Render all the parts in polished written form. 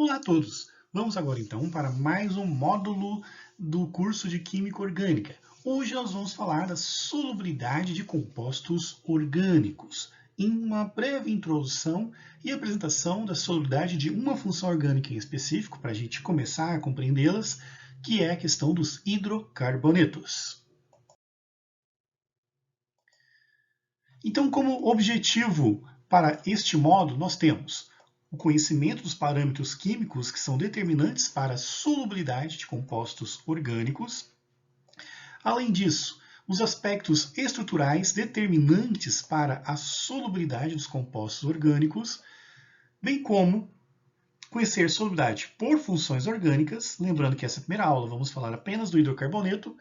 Olá a todos! Vamos agora então para mais um módulo do curso de Química Orgânica. Hoje nós vamos falar da solubilidade de compostos orgânicos, em uma breve introdução e apresentação da solubilidade de uma função orgânica em específico, para a gente começar a compreendê-las, que é a questão dos hidrocarbonetos. Então, como objetivo para este módulo, nós temos o conhecimento dos parâmetros químicos que são determinantes para a solubilidade de compostos orgânicos. Além disso, os aspectos estruturais determinantes para a solubilidade dos compostos orgânicos, bem como conhecer solubilidade por funções orgânicas, lembrando que essa primeira aula vamos falar apenas do hidrocarboneto,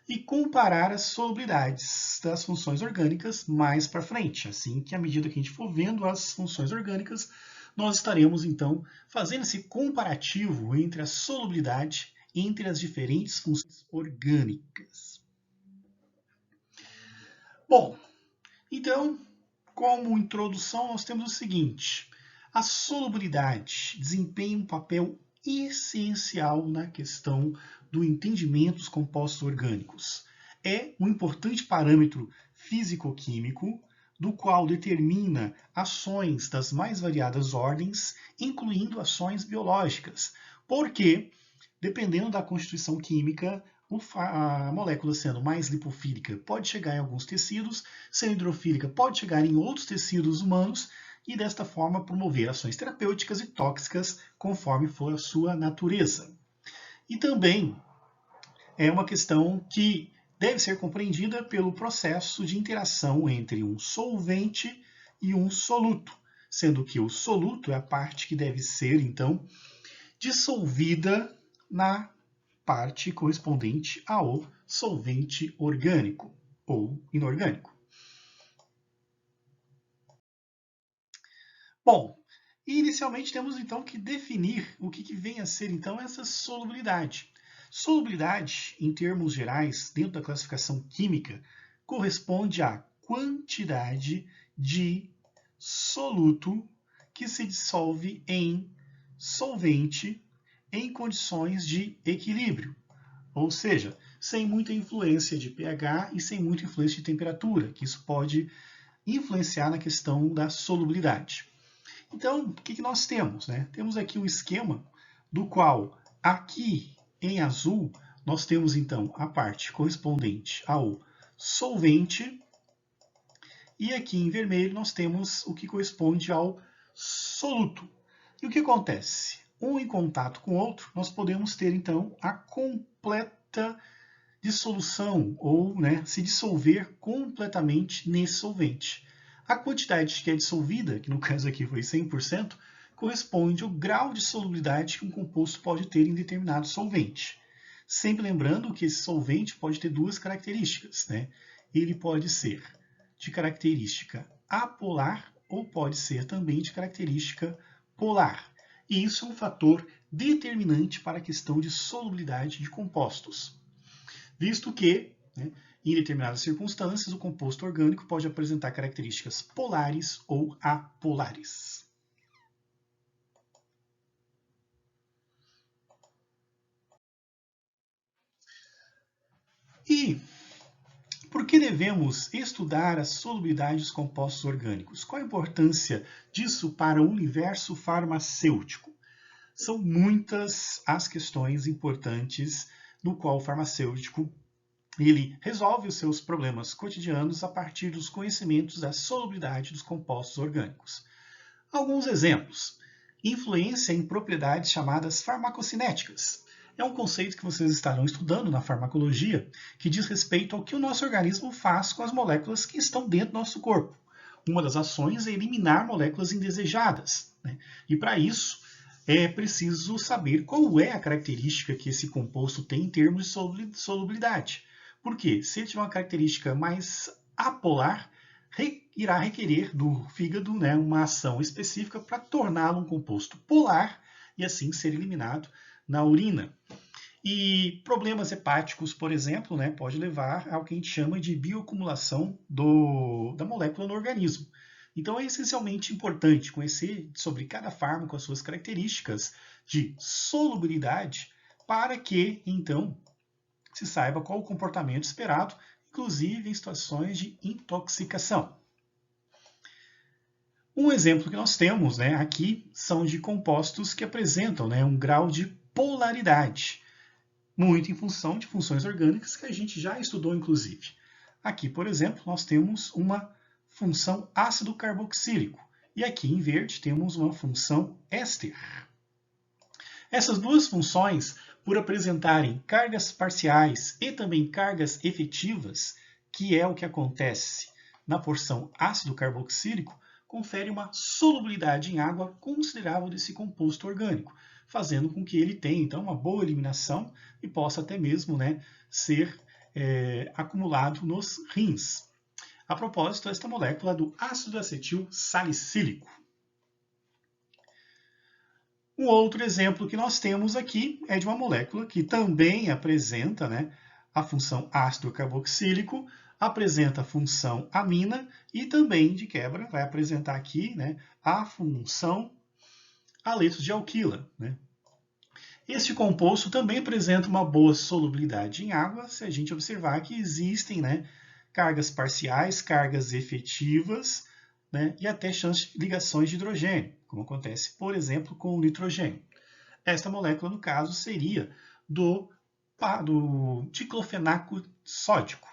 e comparar as solubilidades das funções orgânicas mais para frente. Assim que, à medida que a gente for vendo as funções orgânicas, nós estaremos, então, fazendo esse comparativo entre a solubilidade entre as diferentes funções orgânicas. Bom, então, como introdução, nós temos o seguinte. A solubilidade desempenha um papel essencial na questão do entendimento dos compostos orgânicos. É um importante parâmetro físico-químico, do qual determina ações das mais variadas ordens, incluindo ações biológicas, porque, dependendo da constituição química, a molécula sendo mais lipofílica pode chegar em alguns tecidos, sendo hidrofílica pode chegar em outros tecidos humanos, e desta forma promover ações terapêuticas e tóxicas conforme for a sua natureza. E também é uma questão que deve ser compreendida pelo processo de interação entre um solvente e um soluto, sendo que o soluto é a parte que deve ser, então, dissolvida na parte correspondente ao solvente orgânico ou inorgânico. Bom, inicialmente temos então que definir o que vem a ser então essa solubilidade. Solubilidade, em termos gerais, dentro da classificação química, corresponde à quantidade de soluto que se dissolve em solvente em condições de equilíbrio, ou seja, sem muita influência de pH e sem muita influência de temperatura, que isso pode influenciar na questão da solubilidade. Então, o que nós temos? Temos aqui um esquema do qual aqui em azul nós temos então a parte correspondente ao solvente e aqui em vermelho nós temos o que corresponde ao soluto. E o que acontece? Um em contato com o outro, nós podemos ter então a completa dissolução ou se dissolver completamente nesse solvente. A quantidade que é dissolvida, que no caso aqui foi 100%, corresponde ao grau de solubilidade que um composto pode ter em determinado solvente. Sempre lembrando que esse solvente pode ter duas características. Ele pode ser de característica apolar ou pode ser também de característica polar. E isso é um fator determinante para a questão de solubilidade de compostos, visto que, em determinadas circunstâncias, o composto orgânico pode apresentar características polares ou apolares. E por que devemos estudar a solubilidade dos compostos orgânicos? Qual a importância disso para o universo farmacêutico? São muitas as questões importantes no qual o farmacêutico ele resolve os seus problemas cotidianos a partir dos conhecimentos da solubilidade dos compostos orgânicos. Alguns exemplos. Influência em propriedades chamadas farmacocinéticas. É um conceito que vocês estarão estudando na farmacologia, que diz respeito ao que o nosso organismo faz com as moléculas que estão dentro do nosso corpo. Uma das ações é eliminar moléculas indesejadas. E para isso, é preciso saber qual é a característica que esse composto tem em termos de solubilidade. Porque se ele tiver uma característica mais apolar, irá requerer do fígado uma ação específica para torná-lo um composto polar e assim ser eliminado na urina. E problemas hepáticos, por exemplo, pode levar ao que a gente chama de bioacumulação da molécula no organismo. Então é essencialmente importante conhecer sobre cada fármaco as suas características de solubilidade para que, então, se saiba qual o comportamento esperado, inclusive em situações de intoxicação. Um exemplo que nós temos, aqui são de compostos que apresentam, um grau de polaridade, muito em função de funções orgânicas que a gente já estudou, inclusive. Aqui, por exemplo, nós temos uma função ácido carboxílico e aqui em verde temos uma função éster. Essas duas funções, por apresentarem cargas parciais e também cargas efetivas, que é o que acontece na porção ácido carboxílico, confere uma solubilidade em água considerável desse composto orgânico, fazendo com que ele tenha, então, uma boa eliminação e possa até mesmo ser acumulado nos rins. A propósito, esta molécula é do ácido acetil salicílico. Um outro exemplo que nós temos aqui é de uma molécula que também apresenta a função ácido carboxílico, apresenta a função amina e também, de quebra, vai apresentar aqui a função haleto de alquila. Este composto também apresenta uma boa solubilidade em água, se a gente observar que existem cargas parciais, cargas efetivas, e até chance de ligações de hidrogênio, como acontece, por exemplo, com o nitrogênio. Esta molécula, no caso, seria do diclofenaco sódico.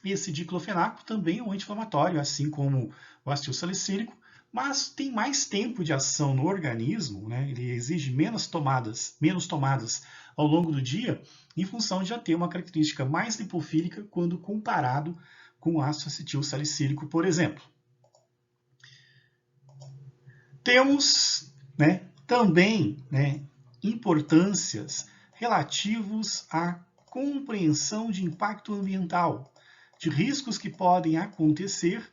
Esse diclofenaco também é um anti-inflamatório, assim como o acetil salicílico, mas tem mais tempo de ação no organismo, ele exige menos tomadas ao longo do dia, em função de já ter uma característica mais lipofílica quando comparado com o ácido acetil salicílico, por exemplo. Temos também importâncias relativos à compreensão de impacto ambiental, de riscos que podem acontecer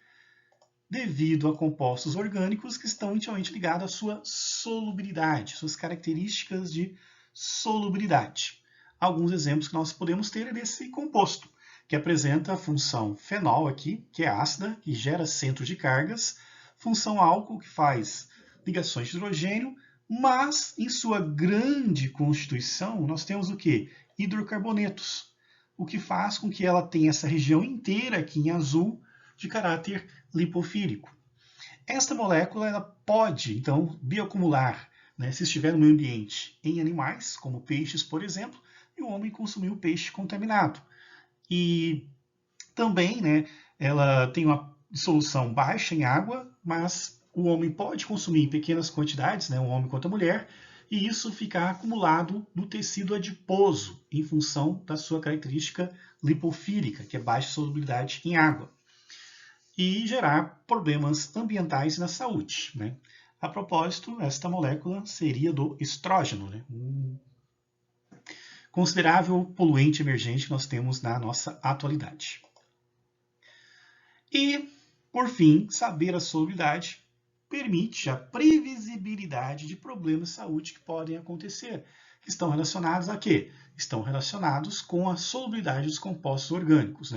devido a compostos orgânicos que estão intimamente ligados à sua solubilidade, suas características de solubilidade. Alguns exemplos que nós podemos ter é desse composto, que apresenta a função fenol aqui, que é ácida, que gera centro de cargas, função álcool, que faz ligações de hidrogênio, mas em sua grande constituição nós temos o quê? Hidrocarbonetos, o que faz com que ela tenha essa região inteira aqui em azul de caráter lipofílico. Esta molécula ela pode, então, bioacumular, se estiver no meio ambiente, em animais, como peixes, por exemplo, e o homem consumir o peixe contaminado. E também, ela tem uma dissolução baixa em água, mas o homem pode consumir em pequenas quantidades, um homem quanto a mulher, e isso ficar acumulado no tecido adiposo, em função da sua característica lipofílica, que é baixa solubilidade em água, e gerar problemas ambientais na saúde. A propósito, esta molécula seria do estrógeno, um considerável poluente emergente que nós temos na nossa atualidade. E, por fim, saber a solubilidade permite a previsibilidade de problemas de saúde que podem acontecer, que estão relacionados a quê? Estão relacionados com a solubilidade dos compostos orgânicos.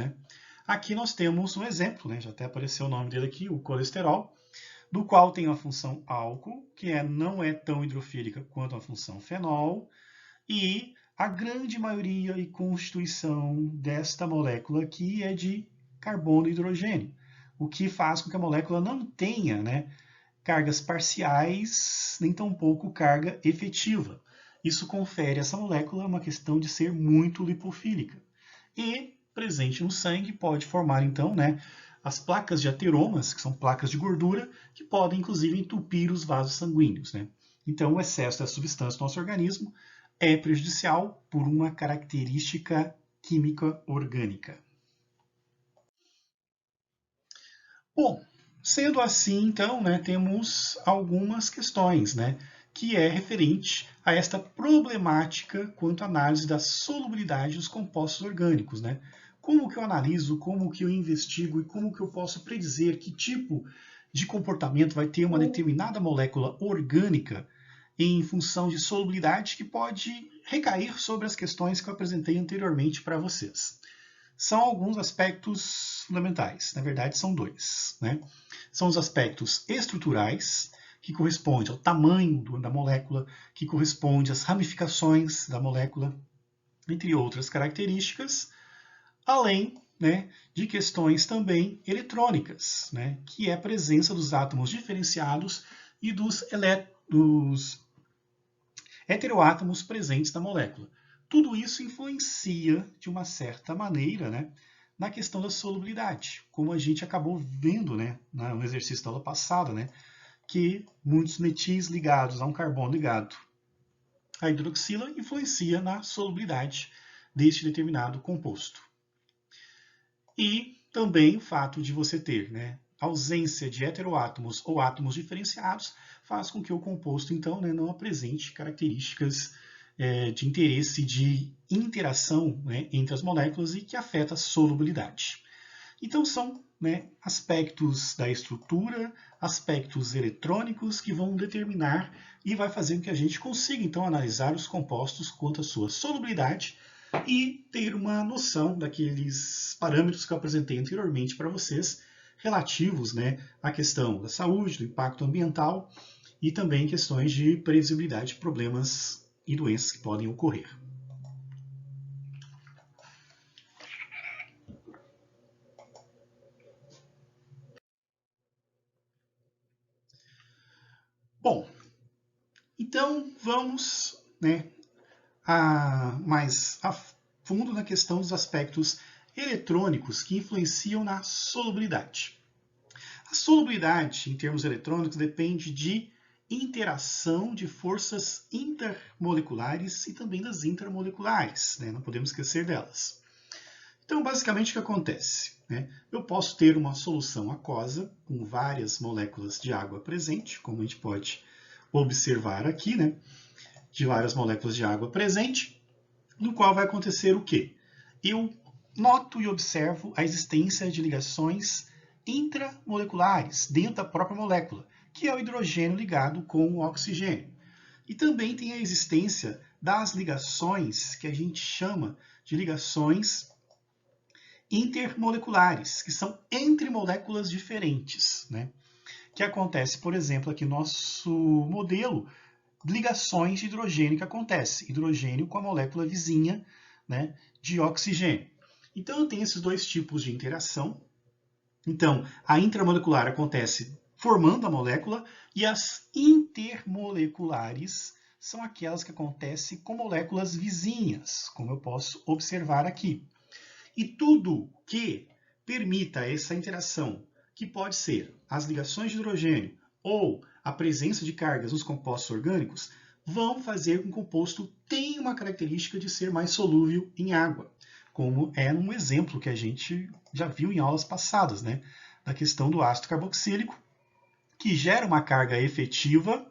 Aqui nós temos um exemplo, já até apareceu o nome dele aqui, o colesterol, do qual tem a função álcool, que não é tão hidrofílica quanto a função fenol, e a grande maioria e constituição desta molécula aqui é de carbono e hidrogênio, o que faz com que a molécula não tenha cargas parciais, nem tampouco carga efetiva. Isso confere a essa molécula uma questão de ser muito lipofílica. E, presente no sangue, pode formar, então, as placas de ateromas, que são placas de gordura, que podem, inclusive, entupir os vasos sanguíneos. Então, o excesso dessa substância no nosso organismo é prejudicial por uma característica química orgânica. Bom, sendo assim, então, temos algumas questões, que é referente a esta problemática quanto à análise da solubilidade dos compostos orgânicos. Como que eu analiso, como que eu investigo e como que eu posso predizer que tipo de comportamento vai ter uma determinada molécula orgânica em função de solubilidade que pode recair sobre as questões que eu apresentei anteriormente para vocês. são alguns aspectos fundamentais. Na verdade, são dois, né? São os aspectos estruturais, que corresponde ao tamanho da molécula, que corresponde às ramificações da molécula, entre outras características, além, né, de questões também eletrônicas, né, que é a presença dos átomos diferenciados e dos heteroátomos presentes na molécula. Tudo isso influencia, de uma certa maneira, né, na questão da solubilidade, como a gente acabou vendo, né, no exercício da aula passada, né, que muitos metis ligados a um carbono ligado à hidroxila influencia na solubilidade deste determinado composto. E também o fato de você ter, né, ausência de heteroátomos ou átomos diferenciados faz com que o composto, então, né, não apresente características de interesse de interação, né, entre as moléculas e que afeta a solubilidade. Então são, né, aspectos da estrutura, aspectos eletrônicos que vão determinar e vai fazer com que a gente consiga então analisar os compostos quanto à sua solubilidade e ter uma noção daqueles parâmetros que eu apresentei anteriormente para vocês, relativos, né, à questão da saúde, do impacto ambiental e também questões de previsibilidade de problemas e doenças que podem ocorrer. Bom, então vamos, né, mais a fundo na questão dos aspectos eletrônicos que influenciam na solubilidade. A solubilidade, em termos eletrônicos, depende de interação de forças intermoleculares e também das intermoleculares, né? Não podemos esquecer delas. Então, basicamente, o que acontece? Né? Eu posso ter uma solução aquosa com várias moléculas de água presente, como a gente pode observar aqui, né? De várias moléculas de água presente, no qual vai acontecer o quê? Eu noto e observo a existência de ligações intramoleculares dentro da própria molécula, que é o hidrogênio ligado com o oxigênio. E também tem a existência das ligações que a gente chama de ligações intermoleculares, que são entre moléculas diferentes, né? Que acontece, por exemplo, aqui no nosso modelo, ligações de hidrogênio que acontece, hidrogênio com a molécula vizinha, né, de oxigênio. Então, eu tenho esses dois tipos de interação. Então, a intramolecular acontece formando a molécula e as intermoleculares são aquelas que acontecem com moléculas vizinhas, como eu posso observar aqui. E tudo que permita essa interação, que pode ser as ligações de hidrogênio ou a presença de cargas nos compostos orgânicos, vão fazer com que o composto tenha uma característica de ser mais solúvel em água, como é um exemplo que a gente já viu em aulas passadas, né? Da questão do ácido carboxílico, que gera uma carga efetiva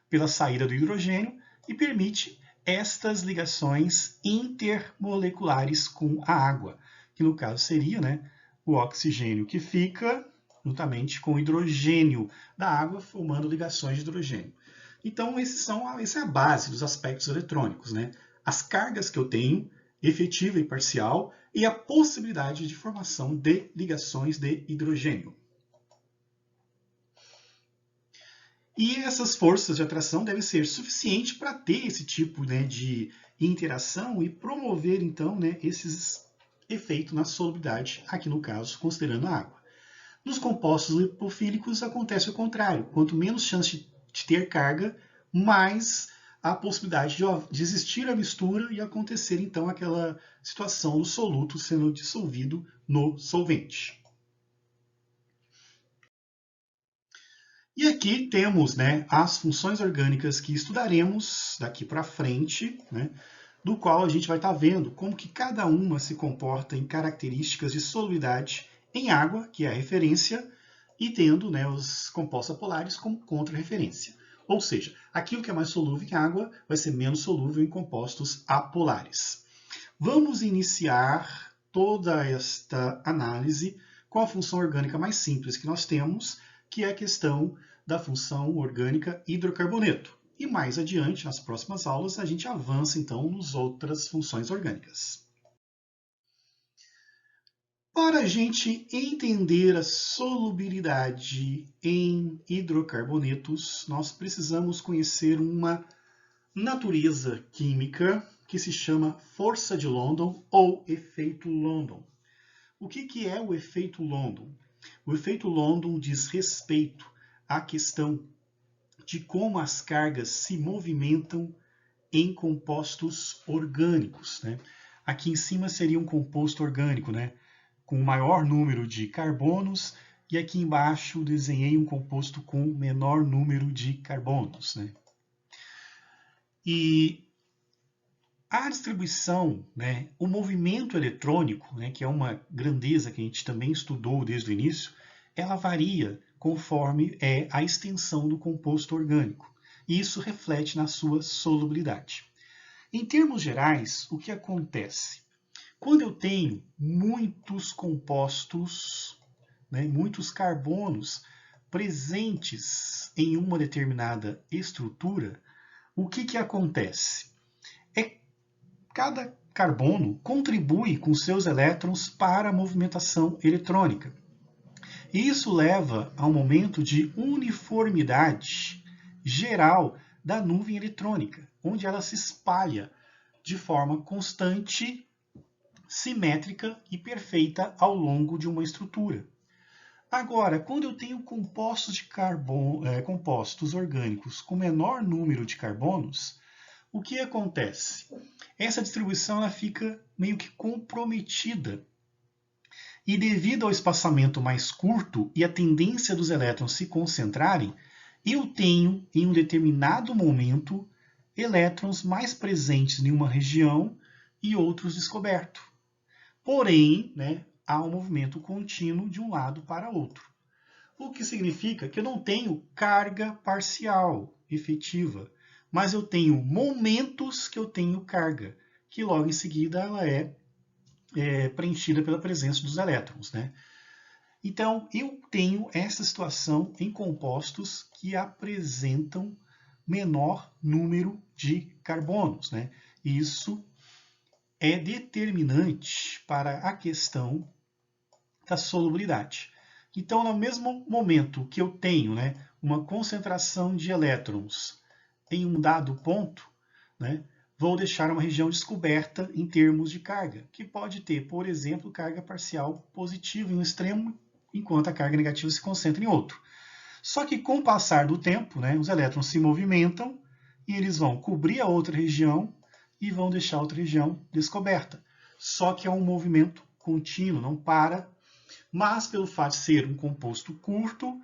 pela saída do hidrogênio e permite estas ligações intermoleculares com a água, que no caso seria, né, o oxigênio que fica juntamente com o hidrogênio da água, formando ligações de hidrogênio. Então, essa é a base dos aspectos eletrônicos, né? As cargas que eu tenho, efetiva e parcial, e a possibilidade de formação de ligações de hidrogênio. E essas forças de atração devem ser suficientes para ter esse tipo, né, de interação e promover, então, né, esses efeitos na solubilidade, aqui no caso, considerando a água. Nos compostos lipofílicos acontece o contrário. Quanto menos chance de ter carga, mais a possibilidade de existir a mistura e acontecer, então, aquela situação do soluto sendo dissolvido no solvente. E aqui temos, né, as funções orgânicas que estudaremos daqui para frente, né, do qual a gente vai estar vendo como que cada uma se comporta em características de solubilidade em água, que é a referência, e tendo, né, os compostos apolares como contrarreferência. Ou seja, aquilo que é mais solúvel em água vai ser menos solúvel em compostos apolares. Vamos iniciar toda esta análise com a função orgânica mais simples que nós temos, que é a questão da função orgânica hidrocarboneto. E mais adiante, nas próximas aulas, a gente avança então nas outras funções orgânicas. Para a gente entender a solubilidade em hidrocarbonetos, nós precisamos conhecer uma natureza química que se chama força de London ou efeito London. O que é o efeito London? O efeito London diz respeito à questão de como as cargas se movimentam em compostos orgânicos, né? Aqui em cima seria um composto orgânico, né? Com maior número de carbonos, e aqui embaixo desenhei um composto com menor número de carbonos, né? E a distribuição, né, o movimento eletrônico, né, que é uma grandeza que a gente também estudou desde o início, ela varia conforme a extensão do composto orgânico. E isso reflete na sua solubilidade. Em termos gerais, o que acontece? Quando eu tenho muitos compostos, né, muitos carbonos presentes em uma determinada estrutura, o que acontece? Cada carbono contribui com seus elétrons para a movimentação eletrônica. E isso leva a um momento de uniformidade geral da nuvem eletrônica, onde ela se espalha de forma constante, simétrica e perfeita ao longo de uma estrutura. Agora, quando eu tenho compostos de compostos orgânicos com menor número de carbonos, o que acontece? Essa distribuição ela fica meio que comprometida. E devido ao espaçamento mais curto e a tendência dos elétrons se concentrarem, eu tenho, em um determinado momento, elétrons mais presentes em uma região e outros descobertos. Porém, né, há um movimento contínuo de um lado para outro. O que significa que eu não tenho carga parcial efetiva, mas eu tenho momentos que eu tenho carga, que logo em seguida ela é preenchida pela presença dos elétrons, né? Então, eu tenho essa situação em compostos que apresentam menor número de carbonos, né? Isso é determinante para a questão da solubilidade. Então, no mesmo momento que eu tenho, né, uma concentração de elétrons em um dado ponto, né, vou deixar uma região descoberta em termos de carga, que pode ter, por exemplo, carga parcial positiva em um extremo, enquanto a carga negativa se concentra em outro. Só que com o passar do tempo, né, os elétrons se movimentam e eles vão cobrir a outra região e vão deixar a outra região descoberta. Só que é um movimento contínuo, não para, mas pelo fato de ser um composto curto,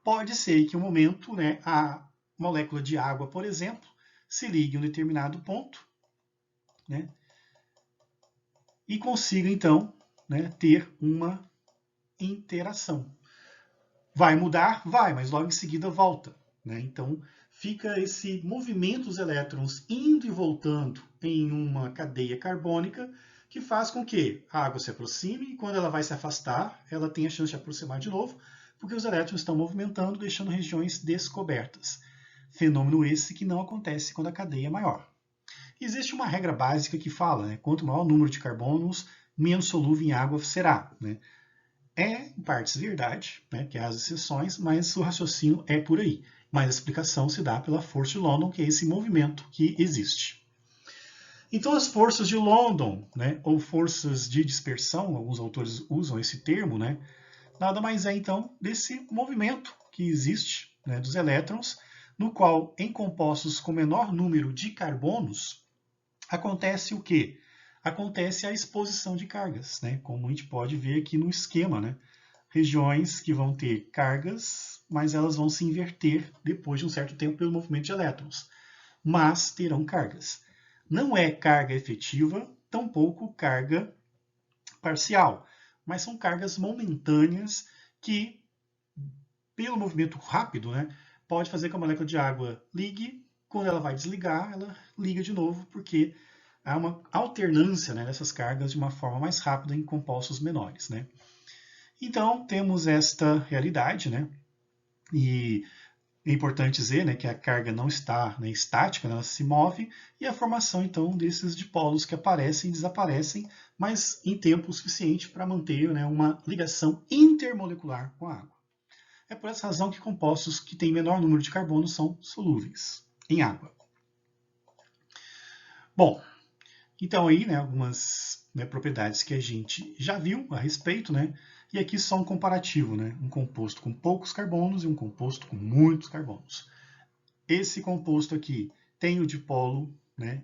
pode ser que um momento, né, a molécula de água, por exemplo, se ligue em um determinado ponto, né, e consiga, então, né, ter uma interação. Vai mudar? Vai, mas logo em seguida volta, né? Então, fica esse movimento dos elétrons indo e voltando em uma cadeia carbônica que faz com que a água se aproxime e quando ela vai se afastar, ela tem a chance de aproximar de novo, porque os elétrons estão movimentando, deixando regiões descobertas. Fenômeno esse que não acontece quando a cadeia é maior. Existe uma regra básica que fala, né, quanto maior o número de carbonos, menos solúvel em água será, né? É, em partes, verdade, né, que há as exceções, mas o raciocínio é por aí. Mas a explicação se dá pela força de London, que é esse movimento que existe. Então, as forças de London, né, ou forças de dispersão, alguns autores usam esse termo, né, nada mais é, então, desse movimento que existe, né, dos elétrons, no qual, em compostos com menor número de carbonos, acontece o quê? Acontece a exposição de cargas, né? Como a gente pode ver aqui no esquema, né? Regiões que vão ter cargas, mas elas vão se inverter depois de um certo tempo pelo movimento de elétrons, mas terão cargas. Não é carga efetiva, tampouco carga parcial, mas são cargas momentâneas que, pelo movimento rápido, né, pode fazer que a molécula de água ligue, quando ela vai desligar, ela liga de novo, porque há uma alternância, né, dessas cargas de uma forma mais rápida em compostos menores, né? Então, temos esta realidade, né? E É importante dizer, né, que a carga não está, né, estática, né, ela se move, e a formação, então, desses dipolos que aparecem e desaparecem, mas em tempo suficiente para manter, né, uma ligação intermolecular com a água. É por essa razão que compostos que têm menor número de carbono são solúveis em água. Bom, então aí, né, algumas, né, propriedades que a gente já viu a respeito, né, e aqui só um comparativo, né, um composto com poucos carbonos e um composto com muitos carbonos. Esse composto aqui tem o dipolo, né,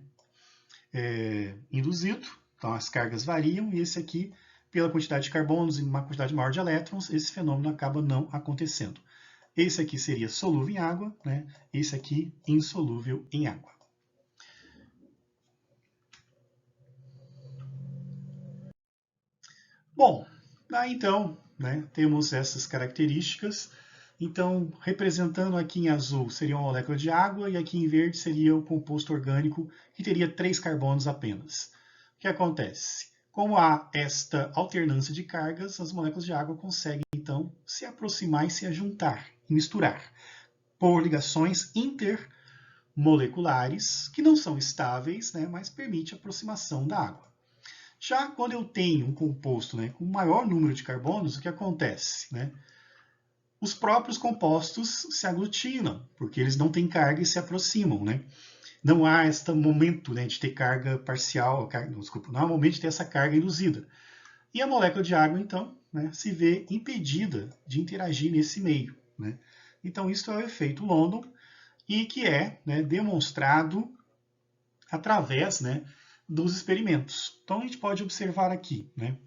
induzido, então as cargas variam, e esse aqui, pela quantidade de carbonos e uma quantidade maior de elétrons, esse fenômeno acaba não acontecendo. Esse aqui seria solúvel em água, né, esse aqui insolúvel em água. Bom, aí então, né, temos essas características. Então, representando aqui em azul seria uma molécula de água e aqui em verde seria o composto orgânico que teria 3 carbonos apenas. O que acontece? Como há esta alternância de cargas, as moléculas de água conseguem então se aproximar e se ajuntar, misturar, por ligações intermoleculares que não são estáveis, né, mas permite a aproximação da água. Já quando eu tenho um composto, né, com maior número de carbonos, o que acontece? Né? Os próprios compostos se aglutinam, porque eles não têm carga e se aproximam. Né? Não há este momento, né, de ter carga parcial, não há momento de ter essa carga induzida. E a molécula de água, então, né, se vê impedida de interagir nesse meio. Né? Então, isso é o efeito London, e que é, né, demonstrado através, né, dos experimentos. Então, a gente pode observar aqui, né,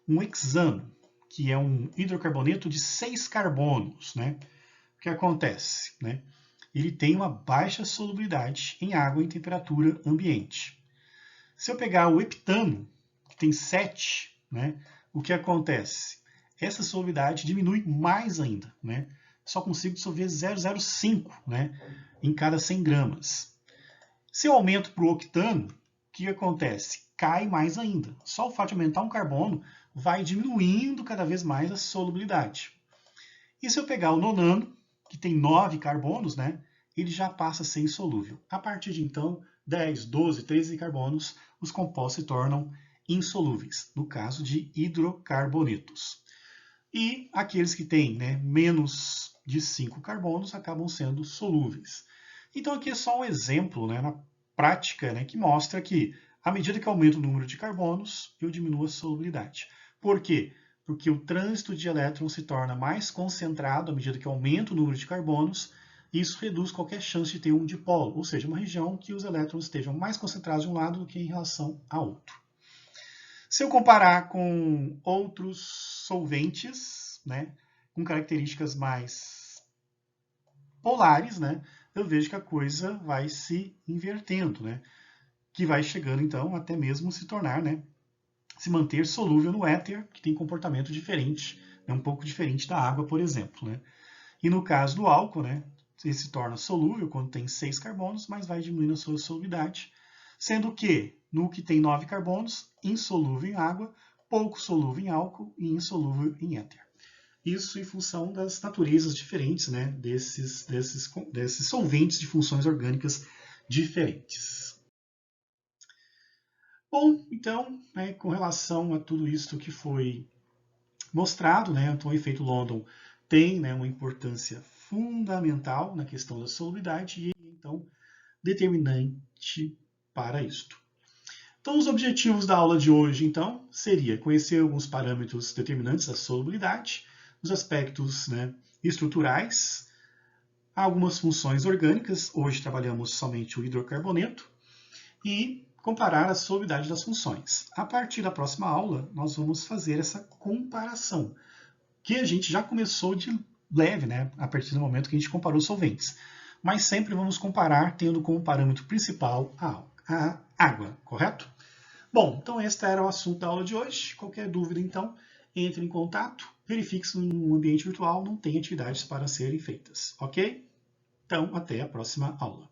um hexano, que é um hidrocarboneto de 6 carbonos. Né? O que acontece? Né? Ele tem uma baixa solubilidade em água em temperatura ambiente. Se eu pegar o heptano, que tem 7, né, o que acontece? Essa solubilidade diminui mais ainda. Né? Só consigo dissolver 0,05, né, em cada 100 gramas. Se eu aumento para o octano, o que acontece? Cai mais ainda. Só o fato de aumentar um carbono vai diminuindo cada vez mais a solubilidade. E se eu pegar o nonano, que tem 9 carbonos, né, ele já passa a ser insolúvel. A partir de então, 10, 12, 13 carbonos, os compostos se tornam insolúveis, no caso de hidrocarbonetos. E aqueles que têm, né, menos de 5 carbonos acabam sendo solúveis. Então aqui é só um exemplo, né, na prática, né, que mostra que à medida que aumenta o número de carbonos, eu diminuo a solubilidade. Por quê? Porque o trânsito de elétrons se torna mais concentrado à medida que aumenta o número de carbonos, e isso reduz qualquer chance de ter um dipolo, ou seja, uma região que os elétrons estejam mais concentrados de um lado do que em relação a outro. Se eu comparar com outros solventes, né, com características mais polares, né, eu vejo que a coisa vai se invertendo, né, que vai chegando então até mesmo se tornar, né, se manter solúvel no éter, que tem comportamento diferente, né, um pouco diferente da água, por exemplo. Né. E no caso do álcool, né, ele se torna solúvel quando tem 6 carbonos, mas vai diminuindo a sua solubilidade, sendo que no que tem 9 carbonos, insolúvel em água, pouco solúvel em álcool e insolúvel em éter. Isso em função das naturezas diferentes, né, desses solventes de funções orgânicas diferentes. Bom, então, né, com relação a tudo isso que foi mostrado, né, então o efeito London tem, né, uma importância fundamental na questão da solubilidade e então determinante para isto. Então, os objetivos da aula de hoje, então, seria conhecer alguns parâmetros determinantes da solubilidade, os aspectos, né, estruturais, algumas funções orgânicas, hoje trabalhamos somente o hidrocarboneto, e comparar a solubilidade das funções. A partir da próxima aula, nós vamos fazer essa comparação, que a gente já começou de leve, né, a partir do momento que a gente comparou solventes. Mas sempre vamos comparar tendo como parâmetro principal a água, correto? Bom, então este era o assunto da aula de hoje. Qualquer dúvida, então, entre em contato, verifique se no ambiente virtual não tem atividades para serem feitas, ok? Então, até a próxima aula.